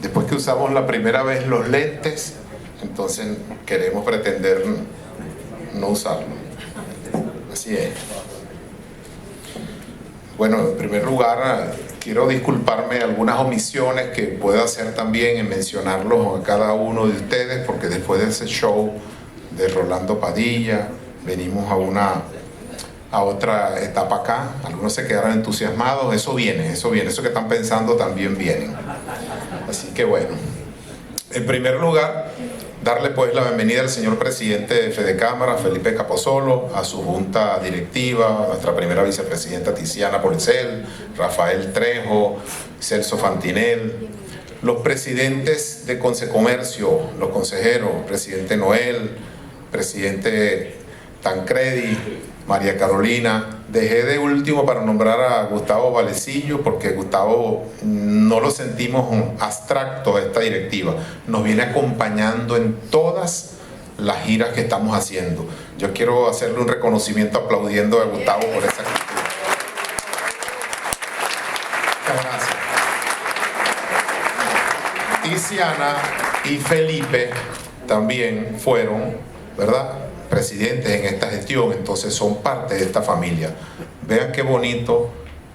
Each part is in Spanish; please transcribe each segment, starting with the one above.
Después que usamos la primera vez los lentes, entonces queremos pretender no usarlo. Así es. Bueno, en primer lugar, quiero disculparme algunas omisiones que puedo hacer también en mencionarlos a cada uno de ustedes, porque después de ese show de Rolando Padilla, venimos a otra etapa acá. Algunos se quedaron entusiasmados, eso viene, eso que están pensando también viene. Así que bueno, en primer lugar, darle pues la bienvenida al señor presidente de Fedecámara, Felipe Capozolo, a su junta directiva, a nuestra primera vicepresidenta Tiziana Porcel, Rafael Trejo, Celso Fantinel, los presidentes de Consecomercio, los consejeros, presidente Noel, presidente Tancredi, María Carolina. Dejé de último para nombrar a Gustavo Valecillo, porque Gustavo no lo sentimos abstracto de esta directiva, nos viene acompañando en todas las giras que estamos haciendo. Yo quiero hacerle un reconocimiento aplaudiendo a Gustavo por esa actitud. Muchas gracias. Tiziana y Felipe también fueron, ¿verdad?, presidentes en esta gestión, entonces son parte de esta familia. Vean qué bonito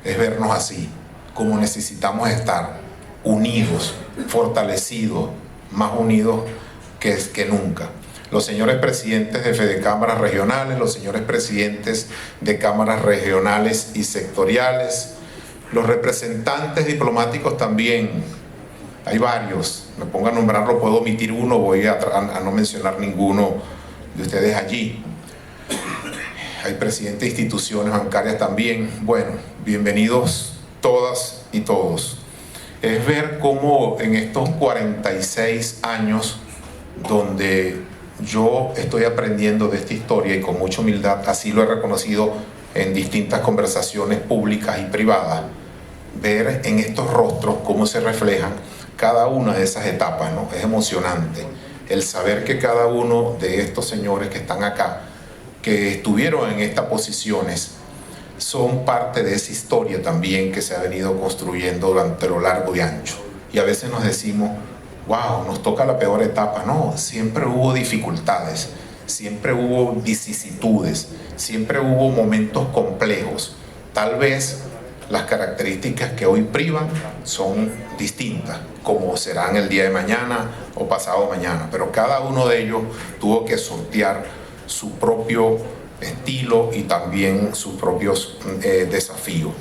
es vernos así, como necesitamos estar, unidos, fortalecidos, más unidos que nunca. Los señores presidentes de Fedecámaras regionales, los señores presidentes de cámaras regionales y sectoriales, los representantes diplomáticos también, hay varios, me pongo a nombrarlo, puedo omitir uno, voy a no mencionar ninguno de ustedes allí. Hay presidentes de instituciones bancarias también. Bueno, bienvenidos todas y todos. Es ver cómo en estos 46 años donde yo estoy aprendiendo de esta historia, y con mucha humildad así lo he reconocido en distintas conversaciones públicas y privadas, ver en estos rostros cómo se reflejan cada una de esas etapas, ¿no? Es emocionante el saber que cada uno de estos señores que están acá, que estuvieron en estas posiciones, son parte de esa historia también que se ha venido construyendo durante lo largo y ancho. Y a veces nos decimos, wow, nos toca la peor etapa. No, siempre hubo dificultades, siempre hubo vicisitudes, siempre hubo momentos complejos. Tal vez las características que hoy privan son distintas, como serán el día de mañana o pasado mañana, pero cada uno de ellos tuvo que sortear su propio estilo y también sus propios desafíos.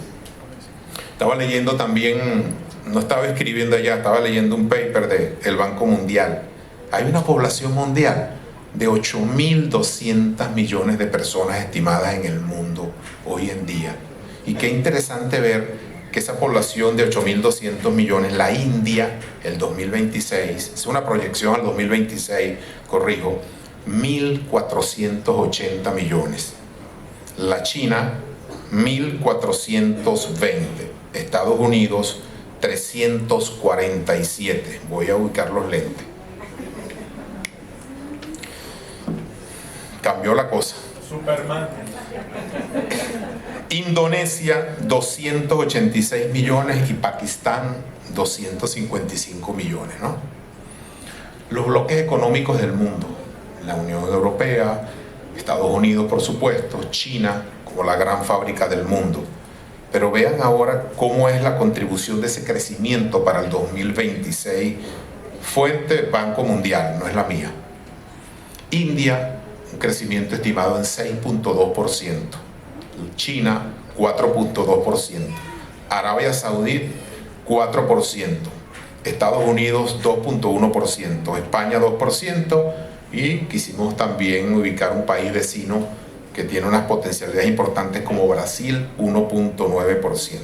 Estaba leyendo también, no estaba escribiendo allá, estaba leyendo un paper del Banco Mundial. Hay una población mundial de 8.200 millones de personas estimadas en el mundo hoy en día. Y qué interesante ver que esa población de 8.200 millones, la India, el 2026, es una proyección al 2026, corrijo, 1.480 millones. La China, 1.420. Estados Unidos, 347. Voy a ubicar los lentes. Cambió la cosa. Superman. Indonesia, 286 millones y Pakistán, 255 millones, ¿no? Los bloques económicos del mundo, la Unión Europea, Estados Unidos, por supuesto, China, como la gran fábrica del mundo. Pero vean ahora cómo es la contribución de ese crecimiento para el 2026. Fuente Banco Mundial, no es la mía. India, un crecimiento estimado en 6.2%. China, 4.2%. Arabia Saudí, 4%. Estados Unidos, 2.1%. España, 2%. Y quisimos también ubicar un país vecino que tiene unas potencialidades importantes como Brasil, 1.9%.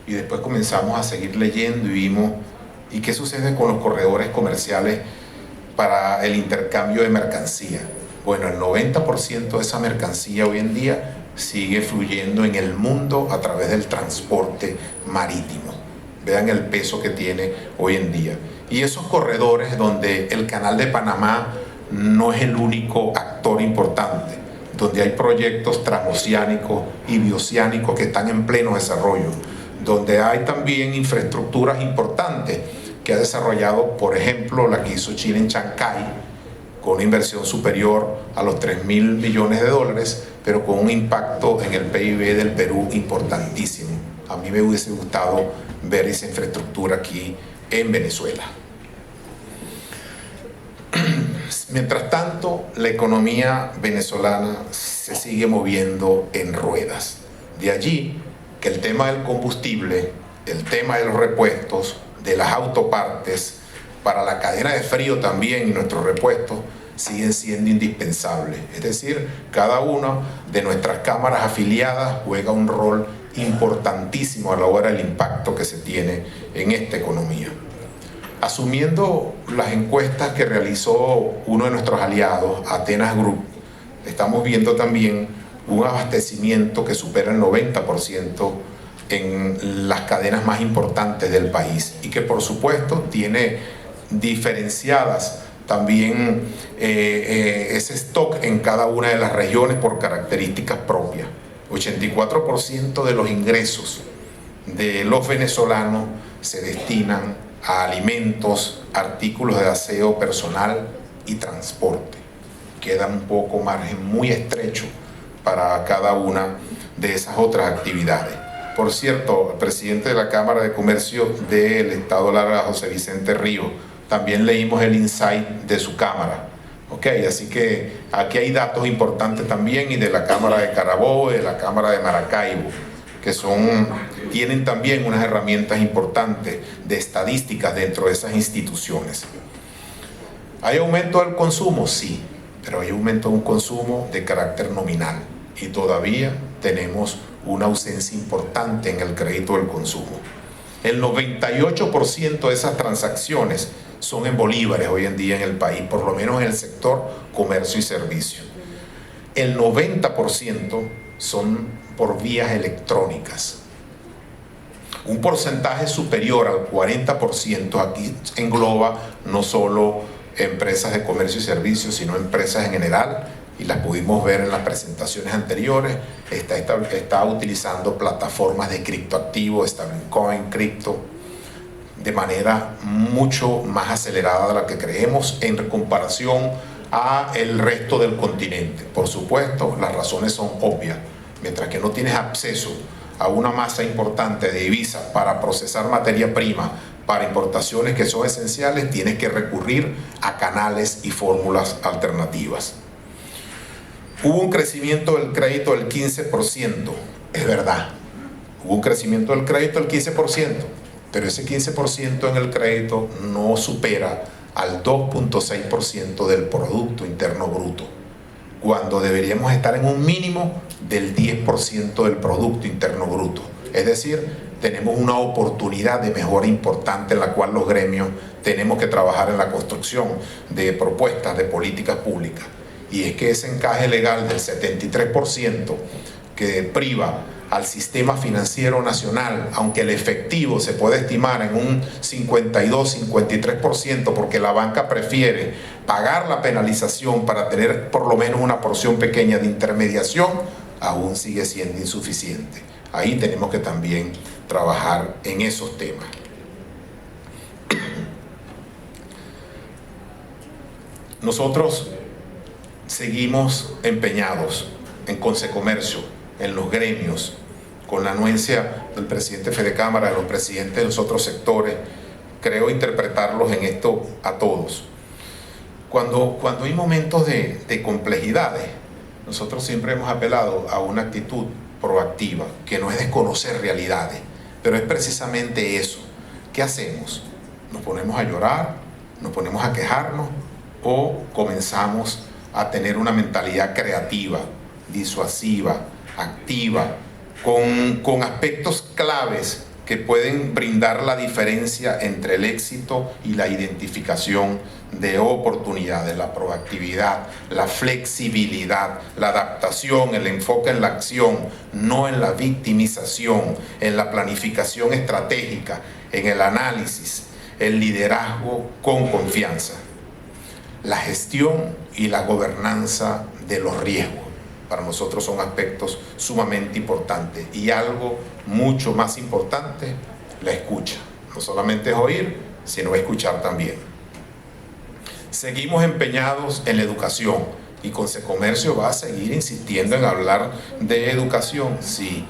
Y después comenzamos a seguir leyendo y vimos, ¿y qué sucede con los corredores comerciales para el intercambio de mercancía? Bueno, el 90% de esa mercancía hoy en día sigue fluyendo en el mundo a través del transporte marítimo, Vean el peso que tiene hoy en día. Y esos corredores donde el Canal de Panamá no es el único actor importante, donde hay proyectos transoceánicos y bioceánicos que están en pleno desarrollo, donde hay también infraestructuras importantes que ha desarrollado, por ejemplo, la que hizo China en Chancay, con una inversión superior a los 3.000 millones de dólares, pero con un impacto en el PIB del Perú importantísimo. A mí me hubiese gustado ver esa infraestructura aquí en Venezuela. Mientras tanto, la economía venezolana se sigue moviendo en ruedas. De allí que el tema del combustible, el tema de los repuestos, de las autopartes, para la cadena de frío también y nuestros repuestos siguen siendo indispensables. Es decir, cada una de nuestras cámaras afiliadas juega un rol importantísimo a la hora del impacto que se tiene en esta economía. Asumiendo las encuestas que realizó uno de nuestros aliados, Atenas Group, estamos viendo también un abastecimiento que supera el 90% en las cadenas más importantes del país y que por supuesto tiene diferenciadas también ese stock en cada una de las regiones por características propias. 84% de los ingresos de los venezolanos se destinan a alimentos, artículos de aseo personal y transporte. Queda un poco margen muy estrecho para cada una de esas otras actividades. Por cierto, el presidente de la Cámara de Comercio del Estado Lara, José Vicente Río, también leímos el insight de su Cámara. Así que aquí hay datos importantes también, y de la Cámara de Carabobo y de la Cámara de Maracaibo, que tienen también unas herramientas importantes de estadísticas dentro de esas instituciones. ¿Hay aumento del consumo? Sí, pero hay aumento de un consumo de carácter nominal y todavía tenemos una ausencia importante en el crédito del consumo. El 98% de esas transacciones son en bolívares hoy en día en el país, por lo menos en el sector comercio y servicio. El 90% son por vías electrónicas. Un porcentaje superior al 40% aquí engloba no solo empresas de comercio y servicios, sino empresas en general, y las pudimos ver en las presentaciones anteriores. Está utilizando plataformas de criptoactivos, stablecoin, cripto, de manera mucho más acelerada de la que creemos en comparación a el resto del continente. Por supuesto, las razones son obvias. Mientras que no tienes acceso a una masa importante de divisas para procesar materia prima para importaciones que son esenciales, tienes que recurrir a canales y fórmulas alternativas. Hubo un crecimiento del crédito del 15%, es verdad. Hubo un crecimiento del crédito del 15%, pero ese 15% en el crédito no supera al 2.6% del Producto Interno Bruto, cuando deberíamos estar en un mínimo del 10% del Producto Interno Bruto. Es decir, tenemos una oportunidad de mejora importante en la cual los gremios tenemos que trabajar en la construcción de propuestas de políticas públicas. Y es que ese encaje legal del 73% que priva al sistema financiero nacional, aunque el efectivo se puede estimar en un 52-53%, porque la banca prefiere pagar la penalización para tener por lo menos una porción pequeña de intermediación, aún sigue siendo insuficiente. Ahí tenemos que también trabajar en esos temas. Nosotros seguimos empeñados en Consecomercio, en los gremios, con la anuencia del presidente Fedecámara, de los presidentes de los otros sectores. Creo interpretarlos en esto a todos. Cuando hay momentos de complejidades, nosotros siempre hemos apelado a una actitud proactiva, que no es desconocer realidades, pero es precisamente eso. ¿Qué hacemos? ¿Nos ponemos a llorar? ¿Nos ponemos a quejarnos? ¿O comenzamos a tener una mentalidad creativa, disuasiva, activa, con aspectos claves que pueden brindar la diferencia entre el éxito y la identificación de oportunidades, la proactividad, la flexibilidad, la adaptación, el enfoque en la acción, no en la victimización, en la planificación estratégica, en el análisis, el liderazgo con confianza, la gestión y la gobernanza de los riesgos. Para nosotros son aspectos sumamente importantes, y algo mucho más importante, la escucha. No solamente es oír, sino escuchar también. Seguimos empeñados en la educación, y Consecomercio va a seguir insistiendo en hablar de educación. Sí,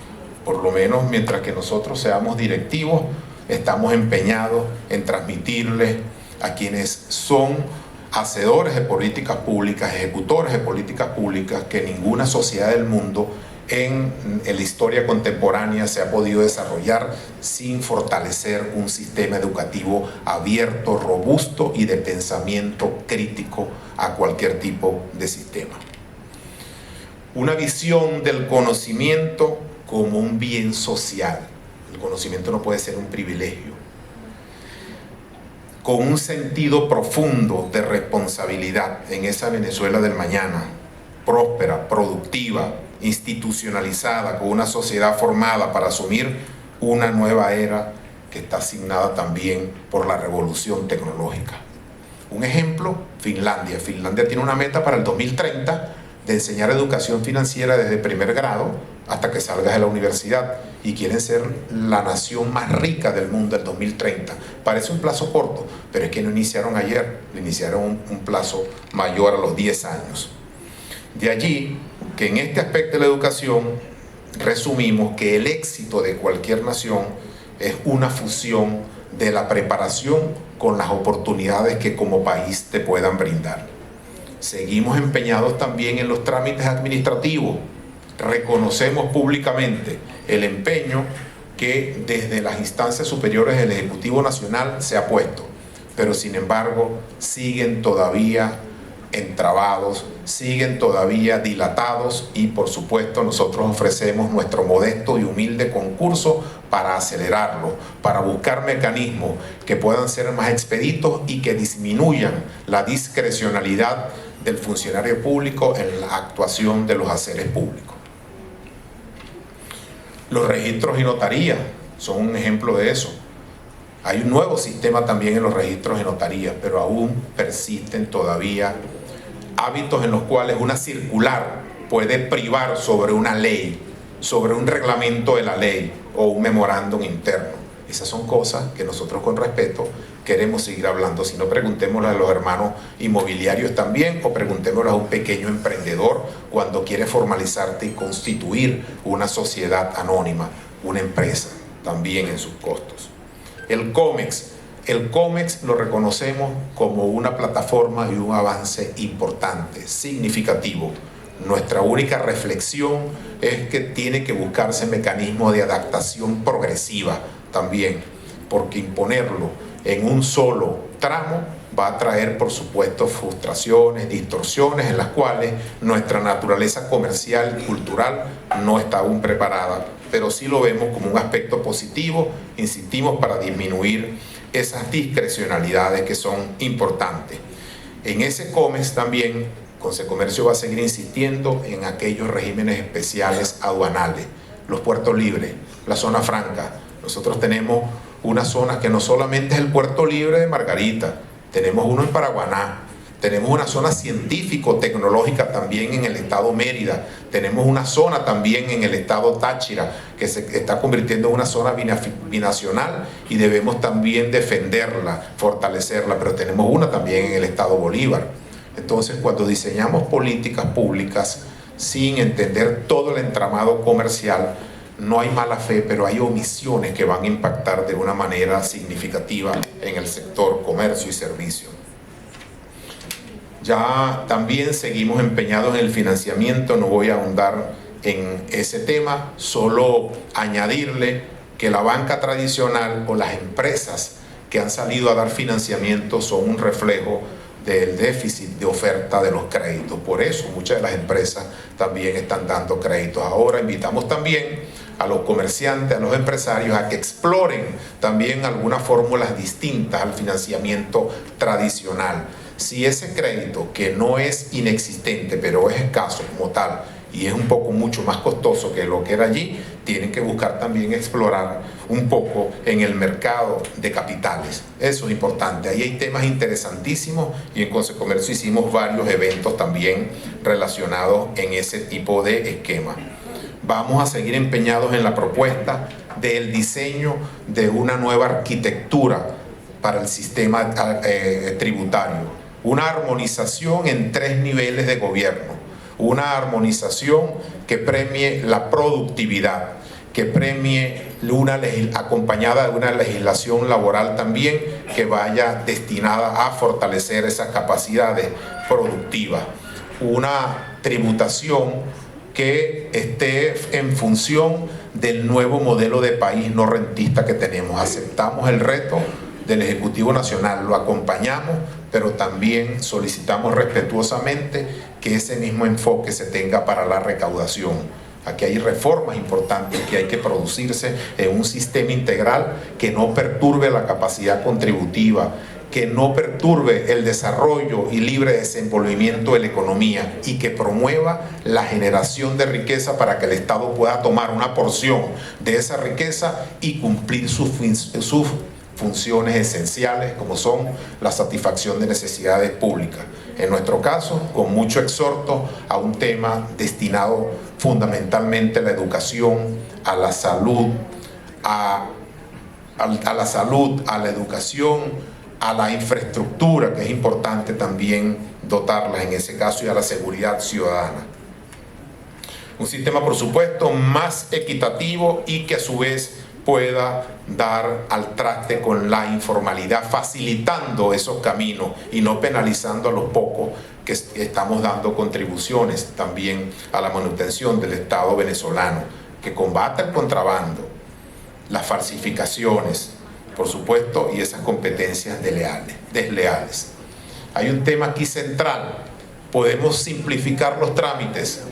por lo menos mientras que nosotros seamos directivos, estamos empeñados en transmitirles a quienes son hacedores de políticas públicas, ejecutores de políticas públicas, que ninguna sociedad del mundo en la historia contemporánea se ha podido desarrollar sin fortalecer un sistema educativo abierto, robusto y de pensamiento crítico a cualquier tipo de sistema. Una visión del conocimiento como un bien social. El conocimiento no puede ser un privilegio. Con un sentido profundo de responsabilidad en esa Venezuela del mañana, próspera, productiva, institucionalizada, con una sociedad formada para asumir una nueva era que está asignada también por la revolución tecnológica. Un ejemplo, Finlandia. Finlandia tiene una meta para el 2030 de enseñar educación financiera desde primer grado hasta que salgas de la universidad, y quieren ser la nación más rica del mundo el 2030. Parece un plazo corto, pero es que no iniciaron ayer, iniciaron un plazo mayor a los 10 años. De allí que en este aspecto de la educación resumimos que el éxito de cualquier nación es una fusión de la preparación con las oportunidades que como país te puedan brindar. Seguimos empeñados también en los trámites administrativos. Reconocemos públicamente el empeño que desde las instancias superiores del Ejecutivo Nacional se ha puesto, pero sin embargo siguen todavía entrabados, siguen todavía dilatados, y por supuesto nosotros ofrecemos nuestro modesto y humilde concurso para acelerarlo, para buscar mecanismos que puedan ser más expeditos y que disminuyan la discrecionalidad del funcionario público en la actuación de los haceres públicos. Los registros y notarías son un ejemplo de eso. Hay un nuevo sistema también en los registros y notarías, pero aún persisten todavía hábitos en los cuales una circular puede privar sobre una ley, sobre un reglamento de la ley o un memorándum interno. Esas son cosas que nosotros, con respeto, queremos seguir hablando. Si no, preguntémosle a los hermanos inmobiliarios también, o preguntémosle a un pequeño emprendedor cuando quiere formalizarte y constituir una sociedad anónima, una empresa, también en sus costos. El COMEX lo reconocemos como una plataforma y un avance importante, significativo. Nuestra única reflexión es que tiene que buscarse mecanismos de adaptación progresiva también, porque imponerlo en un solo tramo va a traer, por supuesto, frustraciones, distorsiones en las cuales nuestra naturaleza comercial y cultural no está aún preparada, pero sí lo vemos como un aspecto positivo. Insistimos para disminuir esas discrecionalidades que son importantes. En ese COMEX también Consecomercio va a seguir insistiendo en aquellos regímenes especiales aduanales, los puertos libres, la zona franca. Nosotros tenemos una zona que no solamente es el puerto libre de Margarita, tenemos uno en Paraguaná, tenemos una zona científico-tecnológica también en el estado Mérida, tenemos una zona también en el estado Táchira que se está convirtiendo en una zona binacional y debemos también defenderla, fortalecerla, pero tenemos una también en el estado Bolívar. Entonces, cuando diseñamos políticas públicas sin entender todo el entramado comercial, no hay mala fe, pero hay omisiones que van a impactar de una manera significativa en el sector comercio y servicio. Ya también seguimos empeñados en el financiamiento, no voy a ahondar en ese tema, solo añadirle que la banca tradicional o las empresas que han salido a dar financiamiento son un reflejo del déficit de oferta de los créditos. Por eso muchas de las empresas también están dando créditos. Ahora invitamos también a los comerciantes, a los empresarios, a que exploren también algunas fórmulas distintas al financiamiento tradicional. Si ese crédito, que no es inexistente, pero es escaso como tal, y es un poco mucho más costoso que lo que era allí, tienen que buscar también explorar un poco en el mercado de capitales. Eso es importante. Ahí hay temas interesantísimos y en Consecomercio hicimos varios eventos también relacionados en ese tipo de esquema. Vamos a seguir empeñados en la propuesta del diseño de una nueva arquitectura para el sistema tributario. Una armonización en 3 niveles de gobierno. Una armonización que premie la productividad, que premie acompañada de una legislación laboral también que vaya destinada a fortalecer esas capacidades productivas. Una tributación que esté en función del nuevo modelo de país no rentista que tenemos. Aceptamos el reto del Ejecutivo Nacional, lo acompañamos, pero también solicitamos respetuosamente que ese mismo enfoque se tenga para la recaudación. Aquí hay reformas importantes que hay que producirse en un sistema integral que no perturbe la capacidad contributiva, que no perturbe el desarrollo y libre desenvolvimiento de la economía y que promueva la generación de riqueza para que el Estado pueda tomar una porción de esa riqueza y cumplir sus funciones esenciales como son la satisfacción de necesidades públicas. En nuestro caso, con mucho exhorto a un tema destinado fundamentalmente a la educación, a la salud, a la educación, a la infraestructura, que es importante también dotarlas en ese caso, y a la seguridad ciudadana. Un sistema, por supuesto, más equitativo y que a su vez pueda dar al traste con la informalidad, facilitando esos caminos y no penalizando a los pocos que estamos dando contribuciones también a la manutención del Estado venezolano, que combata el contrabando, las falsificaciones, por supuesto, y esas competencias desleales. Hay un tema aquí central: podemos simplificar los trámites,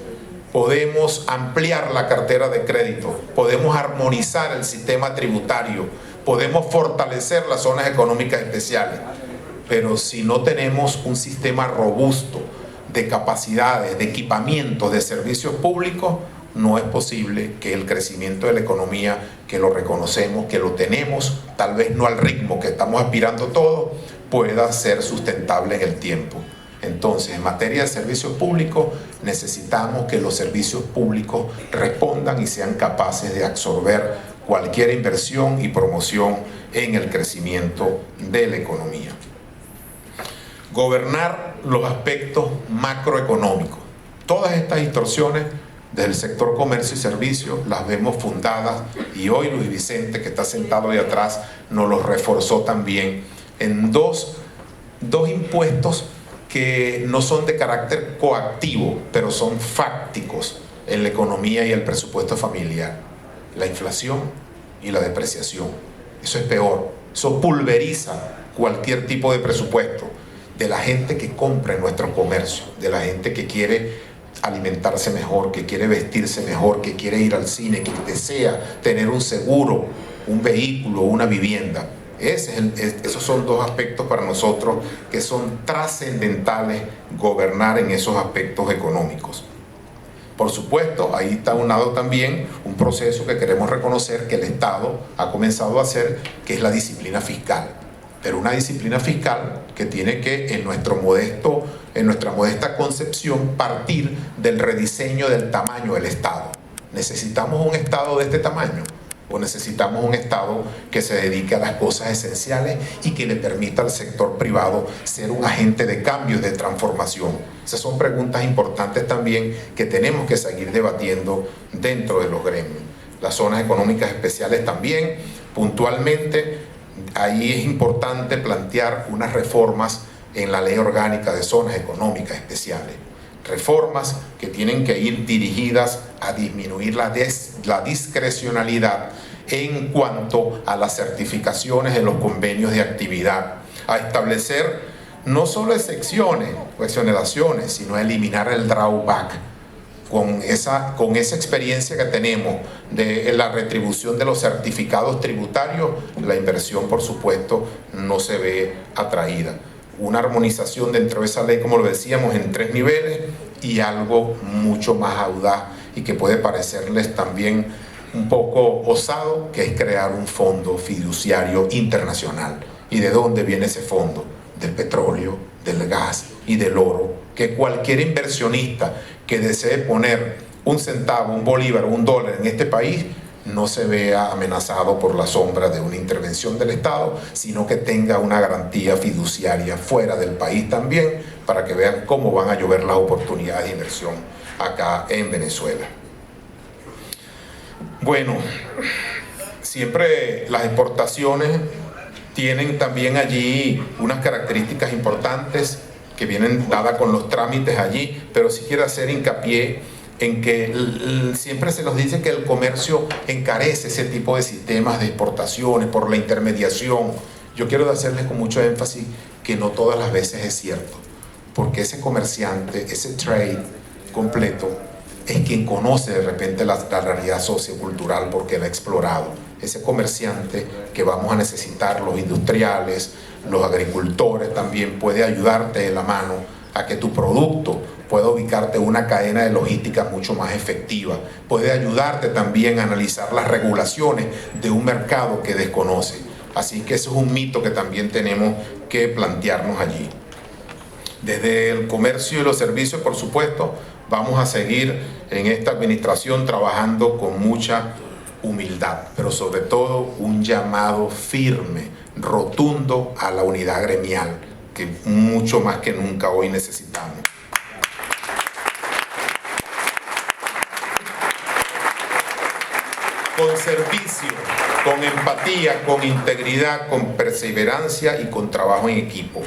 podemos ampliar la cartera de crédito, podemos armonizar el sistema tributario, podemos fortalecer las zonas económicas especiales, pero si no tenemos un sistema robusto de capacidades, de equipamiento, de servicios públicos, no es posible que el crecimiento de la economía, que lo reconocemos, que lo tenemos, tal vez no al ritmo que estamos aspirando todos, pueda ser sustentable en el tiempo. Entonces, en materia de servicios públicos, necesitamos que los servicios públicos respondan y sean capaces de absorber cualquier inversión y promoción en el crecimiento de la economía. Gobernar los aspectos macroeconómicos. Todas estas distorsiones del sector comercio y servicios las vemos fundadas, y hoy Luis Vicente, que está sentado ahí atrás, nos los reforzó también en dos impuestos que no son de carácter coactivo, pero son fácticos en la economía y el presupuesto familiar: la inflación y la depreciación. Eso es peor, eso pulveriza cualquier tipo de presupuesto de la gente que compra en nuestro comercio, de la gente que quiere alimentarse mejor, que quiere vestirse mejor, que quiere ir al cine, que desea tener un seguro, un vehículo, una vivienda. Esos son dos aspectos para nosotros que son trascendentales, gobernar en esos aspectos económicos. Por supuesto, ahí está aunado también un proceso que queremos reconocer que el Estado ha comenzado a hacer, que es la disciplina fiscal. Pero una disciplina fiscal que tiene que, en nuestra modesta concepción, partir del rediseño del tamaño del Estado. ¿Necesitamos un Estado de este tamaño? ¿O necesitamos un Estado que se dedique a las cosas esenciales y que le permita al sector privado ser un agente de cambio y de transformación? Esas son preguntas importantes también que tenemos que seguir debatiendo dentro de los gremios. Las zonas económicas especiales también, puntualmente, ahí es importante plantear unas reformas en la Ley Orgánica de Zonas Económicas Especiales. Reformas que tienen que ir dirigidas a disminuir la discrecionalidad en cuanto a las certificaciones de los convenios de actividad, a establecer no solo excepciones o exoneraciones, sino a eliminar el drawback. con esa experiencia que tenemos de la retribución de los certificados tributarios, la inversión, por supuesto, no se ve atraída. Una armonización dentro de esa ley, como lo decíamos, en 3 niveles y algo mucho más audaz y que puede parecerles también un poco osado, que es crear un fondo fiduciario internacional. ¿Y de dónde viene ese fondo? Del petróleo, del gas y del oro, que cualquier inversionista que desee poner un centavo, un bolívar, un dólar en este país, no se vea amenazado por la sombra de una intervención del Estado, sino que tenga una garantía fiduciaria fuera del país también, para que vean cómo van a llover las oportunidades de inversión acá en Venezuela. Bueno, siempre las exportaciones tienen también allí unas características importantes que vienen dadas con los trámites allí, pero sí quiero hacer hincapié en que siempre se nos dice que el comercio encarece ese tipo de sistemas de exportaciones por la intermediación. Yo quiero hacerles con mucho énfasis que no todas las veces es cierto, porque ese comerciante, ese trade completo, es quien conoce de repente la realidad sociocultural porque la ha explorado. Ese comerciante que vamos a necesitar, los industriales, los agricultores, también puede ayudarte de la mano a que tu producto pueda ubicarte en una cadena de logística mucho más efectiva. Puede ayudarte también a analizar las regulaciones de un mercado que desconoce. Así que eso es un mito que también tenemos que plantearnos allí. Desde el comercio y los servicios, por supuesto, vamos a seguir en esta administración trabajando con mucha humildad, pero sobre todo un llamado firme, rotundo a la unidad gremial, que mucho más que nunca hoy necesitamos. Con servicio, con empatía, con integridad, con perseverancia y con trabajo en equipo.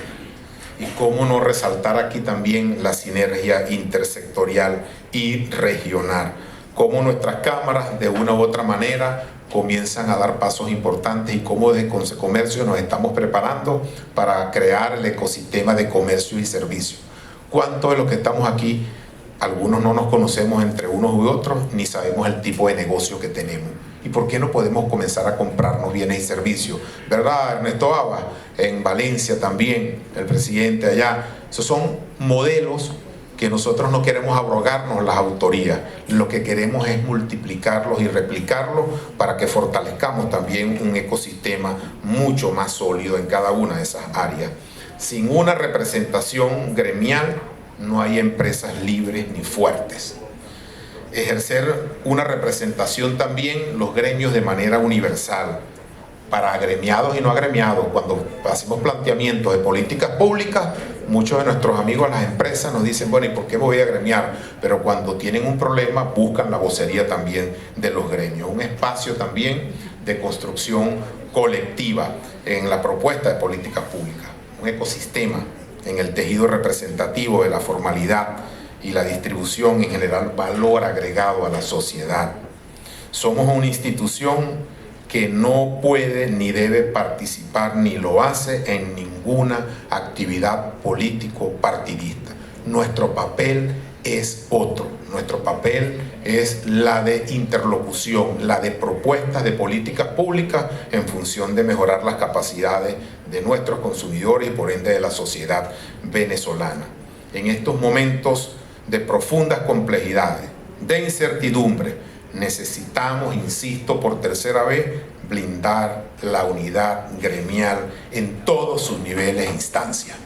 Y cómo no resaltar aquí también la sinergia intersectorial y regional. Cómo nuestras cámaras de una u otra manera comienzan a dar pasos importantes y cómo desde Consecomercio nos estamos preparando para crear el ecosistema de comercio y servicio. ¿Cuántos de los que estamos aquí, algunos no nos conocemos entre unos u otros, ni sabemos el tipo de negocio que tenemos? ¿Y por qué no podemos comenzar a comprarnos bienes y servicios? ¿Verdad, Ernesto Abas? En Valencia también, el presidente allá. Esos son modelos que nosotros no queremos abrogarnos las autorías. Lo que queremos es multiplicarlos y replicarlos para que fortalezcamos también un ecosistema mucho más sólido en cada una de esas áreas. Sin una representación gremial no hay empresas libres ni fuertes. Ejercer una representación también los gremios de manera universal, para agremiados y no agremiados. Cuando hacemos planteamientos de políticas públicas, muchos de nuestros amigos a las empresas nos dicen, bueno, ¿y por qué me voy a agremiar? Pero cuando tienen un problema, buscan la vocería también de los gremios. Un espacio también de construcción colectiva en la propuesta de políticas públicas. Un ecosistema en el tejido representativo de la formalidad y la distribución en general valor agregado a la sociedad. Somos una institución que no puede ni debe participar ni lo hace en ninguna actividad político-partidista. Nuestro papel es otro. Nuestro papel es la de interlocución, la de propuestas de políticas públicas en función de mejorar las capacidades de nuestros consumidores y por ende de la sociedad venezolana. En estos momentos de profundas complejidades, de incertidumbre, necesitamos, insisto por tercera vez, blindar la unidad gremial en todos sus niveles e instancias.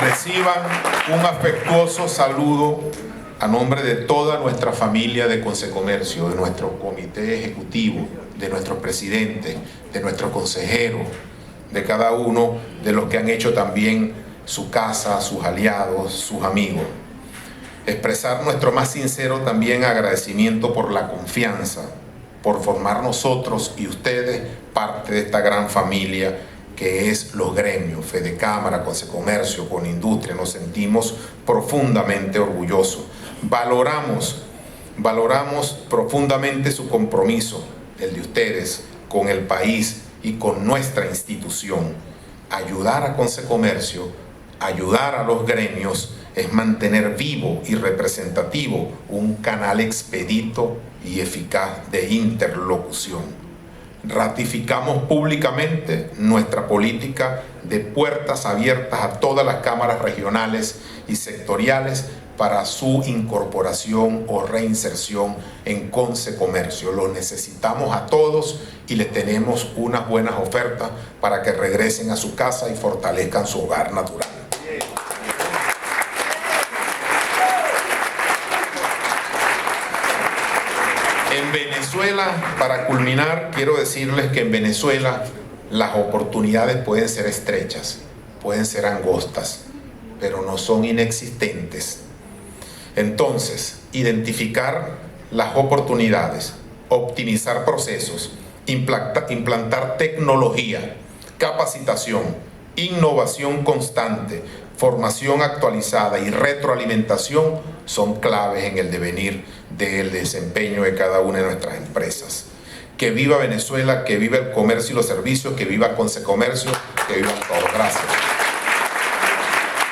Reciban un afectuoso saludo a nombre de toda nuestra familia de Consecomercio, de nuestro comité ejecutivo, de nuestros presidentes, de nuestros consejeros, de cada uno de los que han hecho también su casa, sus aliados, sus amigos. Expresar nuestro más sincero también agradecimiento por la confianza, por formar nosotros y ustedes parte de esta gran familia que es los gremios, Fedecámara, Consecomercio, Conindustria. Nos sentimos profundamente orgullosos. Valoramos profundamente su compromiso, el de ustedes, con el país y con nuestra institución. Ayudar a Consecomercio Ayudar a los gremios es mantener vivo y representativo un canal expedito y eficaz de interlocución. Ratificamos públicamente nuestra política de puertas abiertas a todas las cámaras regionales y sectoriales para su incorporación o reinserción en Conce Comercio. Los necesitamos a todos y les tenemos unas buenas ofertas para que regresen a su casa y fortalezcan su hogar natural. En Venezuela, para culminar, quiero decirles que en Venezuela las oportunidades pueden ser estrechas, pueden ser angostas, pero no son inexistentes. Entonces, identificar las oportunidades, optimizar procesos, implantar tecnología, capacitación, innovación constante, formación actualizada y retroalimentación son claves en el devenir del desempeño de cada una de nuestras empresas. Que viva Venezuela, que viva el comercio y los servicios, que viva Conce Comercio, que vivan todos. Gracias.